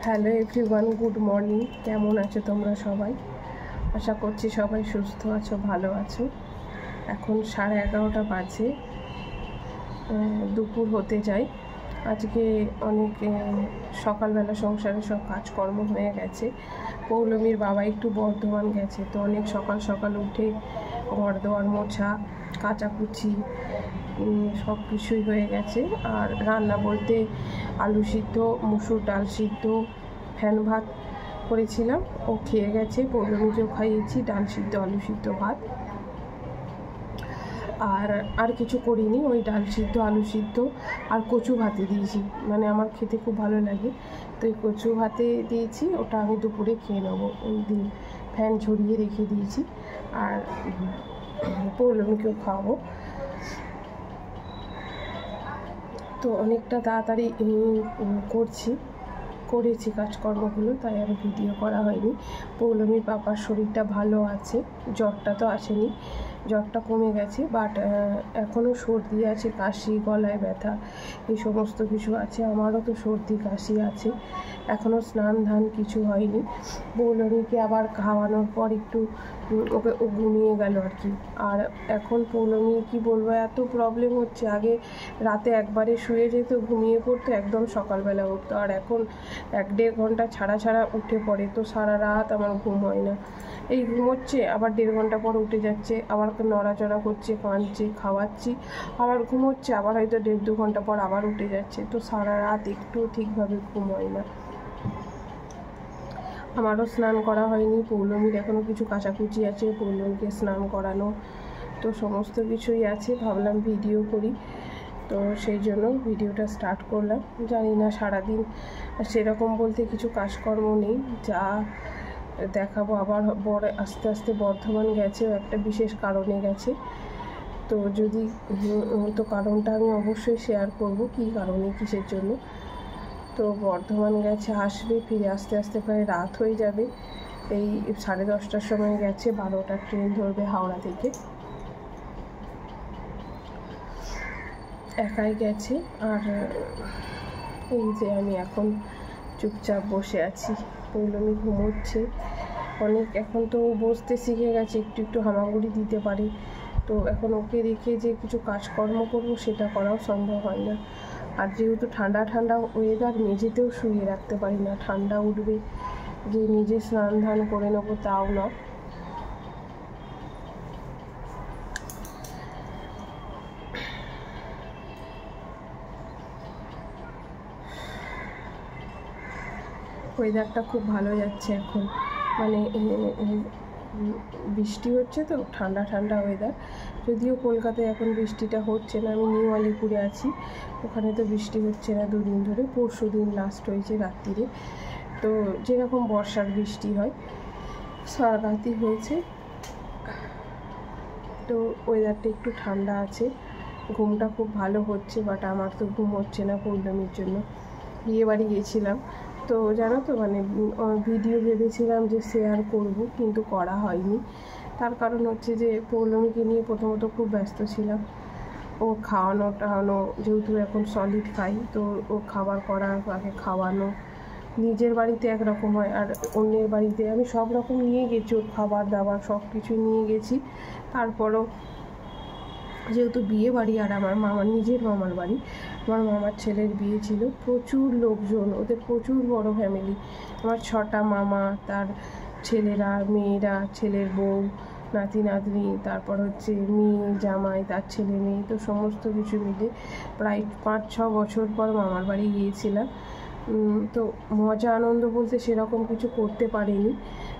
Hello everyone, good morning. কেমন আছো তোমরা সবাই? আশা করছি সবাই সুস্থ আছো, ভালো আছো। এখন 11:30 বাজে, দুপুর হতে যায়। আজকে অনেক সকালবেলা সংসারে সব কাজকর্ম হয়ে গেছে। পৌলমীর বাবা একটু বর্ধমান গেছে, তো অনেক সকাল সকাল উঠে ঘর দোয়ার মোছা, কাচাকুচি সব কিছুই হয়ে গেছে। আর রান্না বলতে আলু সিদ্ধ, মুসুর ডাল সিদ্ধ, ফ্যান ভাত করেছিলাম, ও খেয়ে গেছে। পৌলমীকেও খাইয়েছি ডাল সিদ্ধ, আলু সিদ্ধ, ভাত। আর কিছু করিনি, ওই ডাল সিদ্ধ, আলু সিদ্ধ আর কচু ভাতে দিয়েছি। মানে আমার খেতে খুব ভালো লাগে, তো এই কচু ভাতে দিয়েছি। ওটা আমি দুপুরে খেয়ে নেবো, ওই দিন ফ্যান ঝরিয়ে রেখে দিয়েছি। আর পৌলমীকেও খাওয়াবো। তো অনেকটা তাড়াতাড়ি করেছি কাজকর্মগুলো, তাই আর ভিডিও করা হয়নি। পৌলমীর পাপার শরীরটা ভালো আছে, জ্বরটা তো আসেনি, জ্বরটা কমে গেছে, বাট এখনও সর্দি আছে, কাশি, গলায় ব্যথা, এই সমস্ত কিছু আছে। আমারও তো সর্দি কাশি আছে, এখনও স্নান ধান কিছু হয়নি। পৌলমীকে আবার খাওয়ানোর পর একটু ওকে ঘুমিয়ে গেল আর কি। আর এখন পৌলমী কি বলবো, এত প্রবলেম হচ্ছে। আগে রাতে একবারে শুয়ে যেত, ঘুমিয়ে পড়তো, একদম সকালবেলা উঠতো। আর এখন 1-1.5 ঘন্টা ছাড়া ছাড়া উঠে পড়ে, তো সারা রাত আমার ঘুম হয় না। এই ঘুমোচ্ছে, আবার 1.5 ঘন্টা পর উঠে যাচ্ছে, আবার নড়াচড়া করছে, কাঁদছে, খাওয়াচ্ছি, আবার ঘুমোচ্ছে, আবার হয়তো 1.5-2 ঘন্টা পর আবার উঠে যাচ্ছে। তো সারা রাত একটু ঠিকভাবে ঘুম হয় না। আমারও স্নান করা হয়নি, পৌলমীর এখনও কিছু কাচাকুচি আছে, পৌলমীকে স্নান করানো, তো সমস্ত কিছুই আছে। ভাবলাম ভিডিও করি, তো সেই জন্য ভিডিওটা স্টার্ট করলাম। জানি না সারাদিন সেরকম বলতে কিছু কাজকর্ম নেই, যা দেখাবো। আবার আস্তে আস্তে বর্ধমান গেছে, একটা বিশেষ কারণে গেছে। তো তো কারণটা আমি অবশ্যই শেয়ার করব, কী কারণে, কিসের জন্য। তো বর্ধমান গেছে, আসবে, ফিরে আস্তে আস্তে প্রায় রাত হয়ে যাবে। এই 10:30টার সময় গেছে, 12টার ট্রেন ধরবে হাওড়া থেকে। একাই গেছে। আর এই যে আমি এখন চুপচাপ বসে আছি, পৌলমী ঘুমোচ্ছে অনেক। এখন তো বসতে শিখে গেছে, একটু একটু হামাগুড়ি দিতে পারে। তো এখন ওকে রেখে যে কিছু কাজকর্ম করবো সেটা করাও সম্ভব হয় না। আর যেহেতু ঠান্ডা ঠান্ডা ওয়েদার, মেঝেতেও শুয়ে রাখতে পারি না, ঠান্ডা উঠবে, যে নিজে স্নান ধান করে নেবো তাও না। ওয়েদারটা খুব ভালো যাচ্ছে এখন, মানে বৃষ্টি হচ্ছে, তো ঠান্ডা ঠান্ডা ওয়েদার। যদিও কলকাতায় এখন বৃষ্টিটা হচ্ছে না, আমি নিউ আলিপুরে আছি, ওখানে তো বৃষ্টি হচ্ছে না 2 দিন ধরে। পরশু দিন লাস্ট হয়েছে রাত্রিরে, তো যেরকম বর্ষার বৃষ্টি হয় সারা রাতই হয়েছে। তো ওয়েদারটা একটু ঠান্ডা আছে, ঘুমটা খুব ভালো হচ্ছে, বাট আমার তো ঘুম হচ্ছে না পৌলমীর জন্য। বিয়েবাড়ি গেছিলাম, তো জানো তো, মানে ভিডিও ভেবেছিলাম যে শেয়ার করব, কিন্তু করা হয়নি। তার কারণ হচ্ছে যে পৌলমীকে নিয়ে প্রথমত খুব ব্যস্ত ছিলাম। ও খাওয়ানো টাওয়ানো, যেহেতু এখন সলিড খাই, তো ও খাবার করা, আগে খাওয়ানো। নিজের বাড়িতে একরকম হয়, আর অন্যের বাড়িতে আমি সব রকম নিয়ে গেছি, ওর খাবার দাবার সব কিছু নিয়ে গেছি। তারপরও যেহেতু বিয়ে বাড়ি, আর আমার মামার নিজের মামার বাড়ি, আমার মামার ছেলের বিয়ে ছিল, প্রচুর লোকজন, ওদের প্রচুর বড় ফ্যামিলি। আমার 6টা মামা, তার ছেলেরা, মেয়েরা, ছেলের বউ, নাতি নাতনি, তারপর হচ্ছে মেয়ে জামাই, তার ছেলে মেয়ে, তো সমস্ত কিছু মিলে প্রায় 5-6 বছর পর মামার বাড়ি গিয়েছিলাম। তো মজা আনন্দ বলতে সেরকম কিছু করতে পারিনি।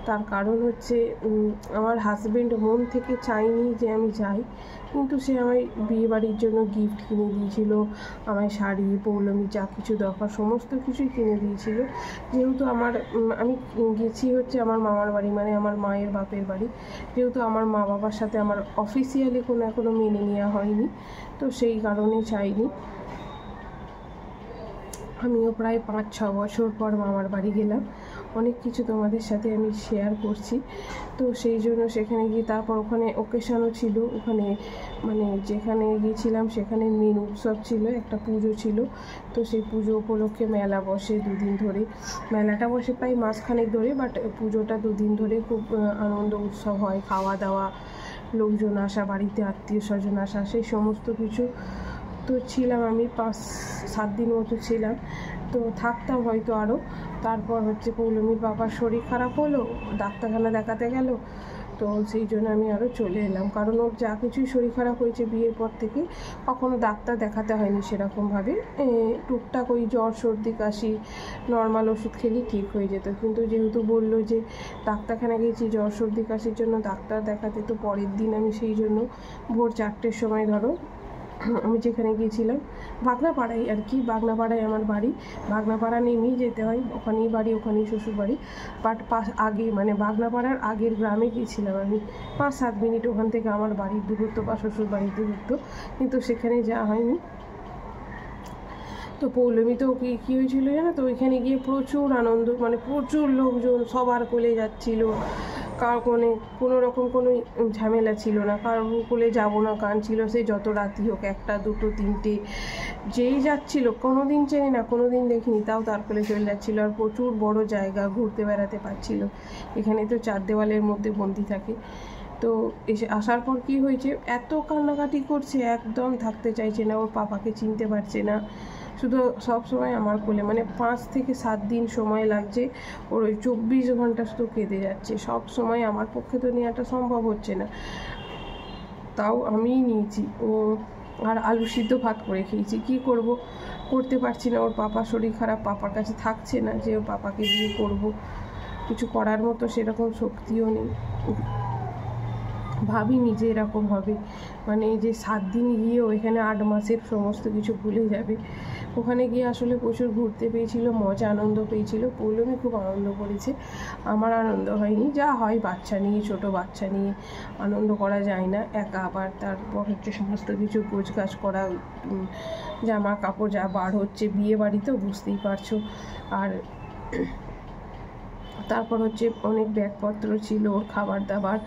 তার কারণ হচ্ছে আমার হাজব্যান্ড মন থেকে চায়নি যে আমি যাই, কিন্তু সে আমায় বিয়েবাড়ির জন্য গিফট কিনে দিয়েছিল, আমায় শাড়ি, পৌলমী যা কিছু দরকার সমস্ত কিছুই কিনে দিয়েছিল। যেহেতু আমি গেছি হচ্ছে আমার মামার বাড়ি, মানে আমার মায়ের বাপের বাড়ি, যেহেতু আমার মা বাবার সাথে আমার অফিসিয়ালি এখনো মেনে নেওয়া হয়নি, তো সেই কারণে চাইনি। আমিও প্রায় 5-6 বছর পর মামার বাড়ি গেলাম। অনেক কিছু তোমাদের সাথে আমি শেয়ার করছি। তো সেই জন্য সেখানে গিয়ে তারপর ওখানে ওকেশনও ছিল, ওখানে মানে যেখানে গিয়েছিলাম সেখানে মেন উৎসব ছিল, একটা পুজো ছিল। তো সেই পুজো উপলক্ষে মেলা বসে 2 দিন ধরে। মেলাটা বসে প্রায় মাসখানেক ধরে, বাট পুজোটা 2 দিন ধরে খুব আনন্দ উৎসব হয়, খাওয়া দাওয়া, লোকজন আসা, বাড়িতে আত্মীয় স্বজন আসা, সেই সমস্ত কিছু। তো ছিলাম আমি 5-7 দিন মতো ছিলাম। তো থাকতাম হয়তো আরও। তারপর হচ্ছে পৌলমীর বাবার শরীর খারাপ হলো, ডাক্তারখানা দেখাতে গেল। তো সেই জন্য আমি আরও চলে এলাম, কারণ ওর যা কিছুই শরীর খারাপ হয়েছে বিয়ের পর থেকে কখনো ডাক্তার দেখাতে হয়নি সেরকমভাবে। টুকটাক ওই জ্বর সর্দি কাশি নর্মাল ওষুধ খেলেই ঠিক হয়ে যেত। কিন্তু যেহেতু বললো যে ডাক্তারখানা গিয়েছি জ্বর সর্দি কাশির জন্য ডাক্তার দেখাতে, তো পরের দিন আমি সেই জন্য ভোর 4টের সময় ধরো আমি যেখানে গিয়েছিলাম বাগনাপাড়ায় আর কি, বাগনাপাড়ায় আমার বাড়ি। বাগনাপাড়া নেমেই যেতে হয়, ওখানেই বাড়ি, ওখানেই শ্বশুর বাড়ি। বাট আগে মানে বাগনাপাড়ার আগের গ্রামে গিয়েছিলাম আমি, 5-7 মিনিট ওখান থেকে আমার বাড়ির দূরত্ব বা শ্বশুর বাড়ির দূরত্ব, কিন্তু সেখানে যাওয়া হয়নি। তো পৌলমী তো কী হয়েছিল জানো তো, ওইখানে গিয়ে প্রচুর আনন্দ, মানে প্রচুর লোকজন সবার কোলে যাচ্ছিল। কার মানে কোনো রকম কোনো ঝামেলা ছিল না, কারোর কোলে যাবো না কাঁদছিল। সে যত রাতি হোক, 1টা 2টো 3টে, যেই যাচ্ছিল, কোনো দিন চেনি না, কোনো দিন দেখিনি, তাও তার কোলে চলে যাচ্ছিলো। আর প্রচুর বড় জায়গা, ঘুরতে বেড়াতে পারছিল। এখানে তো 4 দেওয়ালের মধ্যে বন্দি থাকে। তো এসে আসার পর কি হয়েছে, এত কান্নাকাটি করছে, একদম থাকতে চাইছে না, ওর পাপাকে চিনতে পারছে না, শুধু সব সময় আমার কোলে। মানে 5 থেকে 7 দিন সময় লাগছে ওর, ওই 24 ঘন্টা শুধু কেঁদে যাচ্ছে সব সময়। আমার পক্ষে তো নেওয়াটা সম্ভব হচ্ছে না, তাও আমিই নিয়েছি। ও আর আলু সিদ্ধ ভাত করে খেয়েছি, কী করব, করতে পারছি না। ওর পাপা শরীর খারাপ, পাপার কাছে থাকছে না যে ওর পাপাকে দিয়ে করব, কিছু করার মতো সেরকম শক্তিও নেই। ভাবিনি যে এরকম হবে, মানে যে 7 দিন গিয়েও এখানে 8 মাসের সমস্ত কিছু ভুলে যাবে। ওখানে গিয়ে আসলে প্রচুর ঘুরতে পেয়েছিল, মজা আনন্দ পেয়েছিল। পৌলমী খুব আনন্দ করেছে, আমার আনন্দ হয়নি। যা হয় বাচ্চা নিয়ে, ছোট বাচ্চা নিয়ে আনন্দ করা যায় না একা। আবার তারপর হচ্ছে সমস্ত কিছু গোছগাছ করা, জামা কাপড় যা বার হচ্ছে, বিয়ে বাড়ি তো বুঝতেই পারছো। আর তারপর হচ্ছে অনেক ব্যাগপত্র ছিল, ওর খাবার দাবার।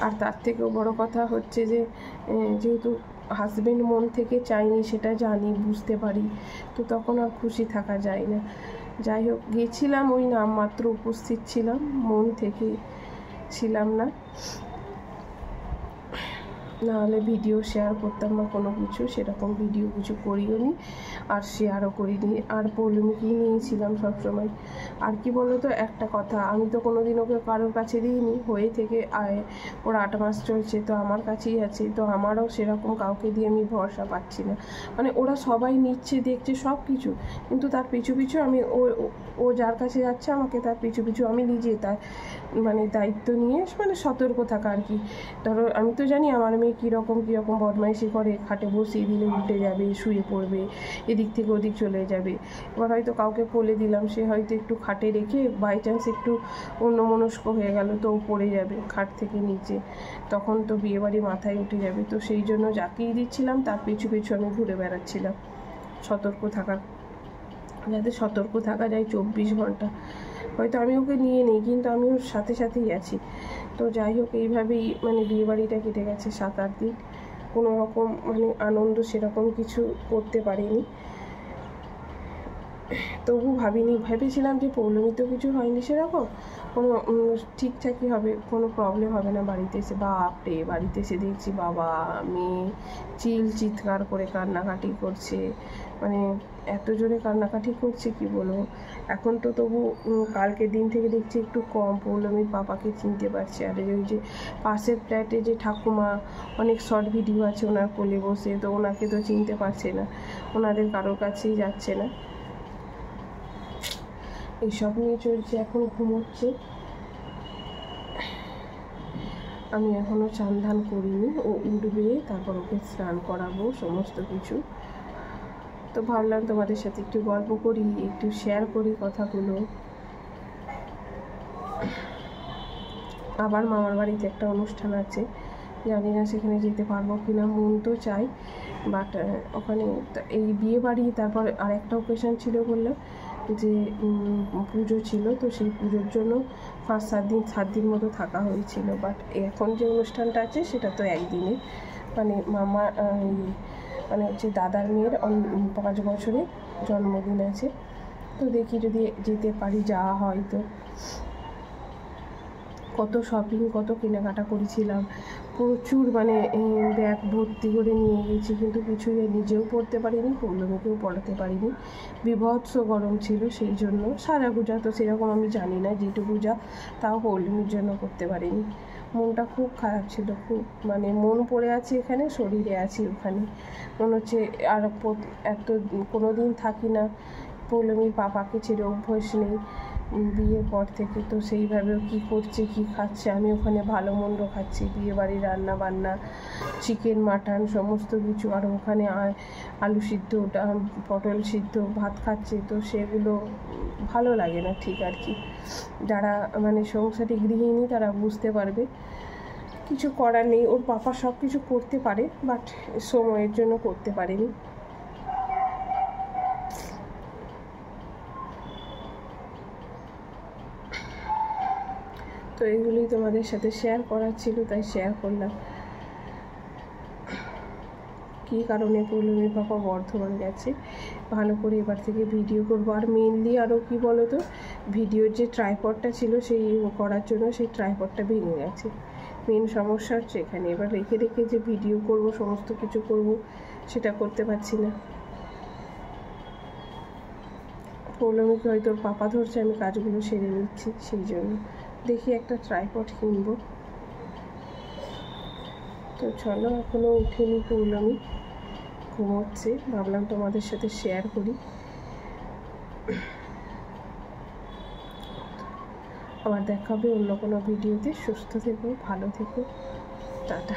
আর তার থেকেও বড় কথা হচ্ছে যে যেহেতু হাজবেন্ড মন থেকে চাইনি, সেটা জানি, বুঝতে পারি, তো তখন আর খুশি থাকা যায় না। যাই হোক, গেছিলাম ওই নামমাত্র উপস্থিত ছিলাম, মন থেকে ছিলাম না, নাহলে ভিডিও শেয়ার করতাম না কোনো কিছু, সেরকম ভিডিও কিছু করিও নি আর শেয়ারও করিনি। আর পৌলমীকেই নিয়েছিলাম সবসময়। আর কি বলো তো, একটা কথা, আমি তো কোনো দিন ওকে কারোর কাছে দিইনি, হয়ে থেকে ওর 8 মাস চলছে, তো আমার কাছেই আছে। তো আমারও সেরকম কাউকে দিয়ে আমি ভরসা পাচ্ছি না। মানে ওরা সবাই নিচ্ছে, দেখছে সব কিছু, কিন্তু তার পিছু পিছু আমি ও যার কাছে যাচ্ছে আমাকে তার পিছু পিছু আমি নিজে তার মানে দায়িত্ব নিয়ে, মানে সতর্ক থাকা আর কি। ধরো আমি তো জানি আমার মেয়ে কীরকম বদমাইশি করে, খাটে বসিয়ে দিলে উল্টে যাবে, শুয়ে পড়বে, এদিক থেকে ওদিক চলে যাবে। এবার হয়তো কাউকে কোলে দিলাম, সে হয়তো একটু খাটে রেখে বাই চান্স একটু অন্যমনস্ক হয়ে গেল, তো ও পড়ে যাবে খাট থেকে নিচে, তখন তো বিয়েবাড়ি মাথায় উঠে যাবে। তো সেই জন্য যাকেই দিচ্ছিলাম তার পিছু পিছু আমি ঘুরে বেড়াচ্ছিলাম, যাতে সতর্ক থাকা যায় 24 ঘন্টা। হয়তো আমি ওকে নিয়ে নিই, কিন্তু আমি ওর সাথে সাথেই আছি। তো যাই হোক, এইভাবেই মানে বিয়েবাড়িটা কেটে গেছে 7-8 দিন। কোনো রকম মানে আনন্দ সেরকম কিছু করতে পারিনি। তবু ভেবেছিলাম যে পৌলমী তো কিছু হয়নি সেরকম, কোনো ঠিকঠাকই হবে, কোনো প্রবলেম হবে না বাড়িতে এসে। বাপরে, বাড়িতে এসে দেখছি বাবা মেয়ে চিৎকার করে কান্নাকাটি করছে, মানে এত জোরে কান্নাকাটি করছে কি বলবো। এখন তো তবু কালকের দিন থেকে দেখছি একটু কম, পৌলমীর পাপাকে চিনতে পারছে। আর ওই যে পাশের ফ্ল্যাটে যে ঠাকুমা, অনেক শর্ট ভিডিও আছে ওনার কোলে বসে, তো ওনাকে তো চিনতে পারছে না, ওনাদের কারোর কাছেই যাচ্ছে না। এইসব নিয়ে চলছে, এখন ঘুমোচ্ছে। আমি এখনও চান ধান করিনি, ও উঠবে তারপর ওকে স্নান করাবো সমস্ত কিছু। তো ভাবলাম তোমাদের সাথে একটু গল্প করি, একটু শেয়ার করি কথাগুলো। আবার মামার বাড়িতে একটা অনুষ্ঠান আছে, জানি না সেখানে যেতে পারবো কি না, মন তো চাই, বাট ওখানে এই বিয়ে বাড়ি, তারপর আর একটা ওকেশন ছিল বললাম যে পুজো ছিল, তো সেই পুজোর জন্য 5-7 দিন মতো থাকা হয়েছিল। বাট এখন যে অনুষ্ঠানটা আছে সেটা তো একদিনে, মানে মামা মানে হচ্ছে দাদার মেয়ের 5 বছরের জন্মদিন আছে, তো দেখি যদি যেতে পারি, যাওয়া হয়। তো কত শপিং, কত কেনাকাটা করেছিলাম, প্রচুর মানে ব্যাগ ভর্তি করে নিয়ে গেছি, কিন্তু কিছুই নিজেও পড়তে পারিনি, পৌলমীকেও পড়াতে পারিনি। বিভৎস গরম ছিল, সেই জন্য সাজাগোজা তো সেরকম আমি জানি না, যেটুকু যা তাও পৌলমীর জন্য করতে পারিনি। মনটা খুব খারাপ ছিল, খুব মানে মন পড়ে আছে এখানে, শরীরে আছি ওখানে। মনে হচ্ছে আর এত কোনো দিন থাকি না, পৌলমীর পাপাকে ছেড়ে অভ্যাস নেই বিয়ের পর থেকে, তো সেইভাবেও কী করছে কী খাচ্ছে, আমি ওখানে ভালো মন্দ খাচ্ছি, বিয়েবাড়ির রান্না বান্না, চিকেন মাটন সমস্ত কিছু, আর ওখানে আলু সিদ্ধ, পটল সিদ্ধ ভাত খাচ্ছে, তো সেগুলো ভালো লাগে না ঠিক আর কি। যারা মানে সংসারী গৃহিণী তারা বুঝতে পারবে, কিছু করার নেই। ওর পাপা সব কিছু করতে পারে, বাট সময়ের জন্য করতে পারেনি। তো এগুলোই তোমাদের সাথে শেয়ার করার ছিল, তাই শেয়ার করলাম। কী কারণে পৌলমীর পাপা বর্ধমান গেছে, ভালো করে এবার থেকে ভিডিও করবো। আর মেনলি আরও কী বলো তো, ভিডিওর যে ট্রাইপডটা ছিল সেই করার জন্য সেই ট্রাইপডটা ভেঙে গেছে, মেন সমস্যা হচ্ছে এখানে। এবার রেখে রেখে যে ভিডিও করব, সমস্ত কিছু করব, সেটা করতে পারছি না। পৌলমীকে হয়তো ওর পাপা ধরছে, আমি কাজগুলো সেরে নিচ্ছি, সেই জন্য দেখি একটা ট্রাইপড কিনবো। তো চলো, এখনও উঠেনি পৌলমী, ঘুমোচ্ছে, ভাবলাম তোমাদের সাথে শেয়ার করি। আবার দেখা হবে অন্য কোনো ভিডিওতে। সুস্থ থেকো, ভালো থেকো, টাটা।